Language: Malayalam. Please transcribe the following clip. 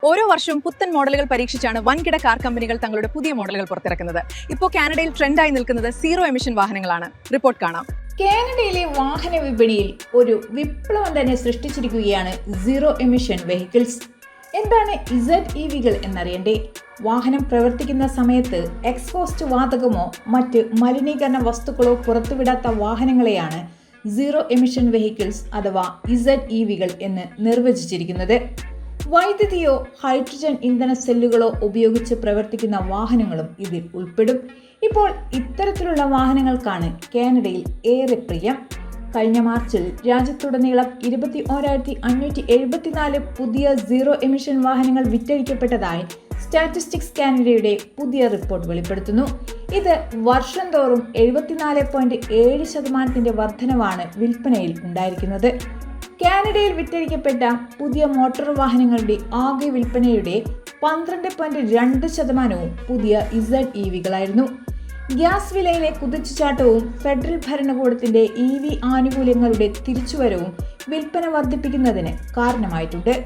ഓരോ വർഷവും പുത്തൻ മോഡലുകൾ പരീക്ഷിച്ചാണ് വൻകിട കാർ കമ്പനികൾ തങ്ങളുടെ പുതിയ മോഡലുകൾ പുറത്തിറക്കുന്നത്. ഇപ്പോൾ കാനഡയിൽ ട്രെൻഡായി നിൽക്കുന്നത് സീറോ എമിഷൻ വാഹനങ്ങളാണ്. റിപ്പോർട്ട് കാണാം. കാനഡയിലെ വാഹന വിപണിയിൽ ഒരു വിപ്ലവം തന്നെ സൃഷ്ടിച്ചിരിക്കുകയാണ് സീറോ എമിഷൻ വെഹിക്കിൾസ്. എന്താണ് ZEVകൾ എന്നറിയണ്ടേ? വാഹനം പ്രവർത്തിക്കുന്ന സമയത്ത് എക്സ്ഹോസ്റ്റ് വാതകമോ മറ്റ് മലിനീകരണ വസ്തുക്കളോ പുറത്തുവിടാത്ത വാഹനങ്ങളെയാണ് സീറോ എമിഷൻ വെഹിക്കിൾസ് അഥവാ ZEVകൾ എന്ന് നിർവചിച്ചിരിക്കുന്നത്. വൈദ്യുതിയോ ഹൈഡ്രജൻ ഇന്ധന സെല്ലുകളോ ഉപയോഗിച്ച് പ്രവർത്തിക്കുന്ന വാഹനങ്ങളും ഇതിൽ ഉൾപ്പെടും. ഇപ്പോൾ ഇത്തരത്തിലുള്ള വാഹനങ്ങൾക്കാണ് കാനഡയിൽ ഏറെ പ്രിയം. കഴിഞ്ഞ മാർച്ചിൽ രാജ്യത്തുടനീളം 21,574 പുതിയ സീറോ എമിഷൻ വാഹനങ്ങൾ വിറ്റഴിക്കപ്പെട്ടതായി സ്റ്റാറ്റിസ്റ്റിക്സ് കാനഡയുടെ പുതിയ റിപ്പോർട്ട് വെളിപ്പെടുത്തുന്നു. ഇത് വർഷം തോറും 74.7% വർധനവാണ് വിൽപ്പനയിൽ ഉണ്ടായിരിക്കുന്നത്. കാനഡയിൽ വിറ്റഴിക്കപ്പെട്ട പുതിയ മോട്ടോർ വാഹനങ്ങളുടെ ആകെ വിൽപ്പനയുടെ 12.2% പുതിയ ZEVകളായിരുന്നു. ഗ്യാസ് വിലയിലെ കുതിച്ചുചാട്ടവും ഫെഡറൽ ഭരണകൂടത്തിന്റെ EV ആനുകൂല്യങ്ങളുടെ തിരിച്ചുവരവും വിൽപ്പന വർദ്ധിപ്പിക്കുന്നതിന് കാരണമായിട്ടുണ്ട്.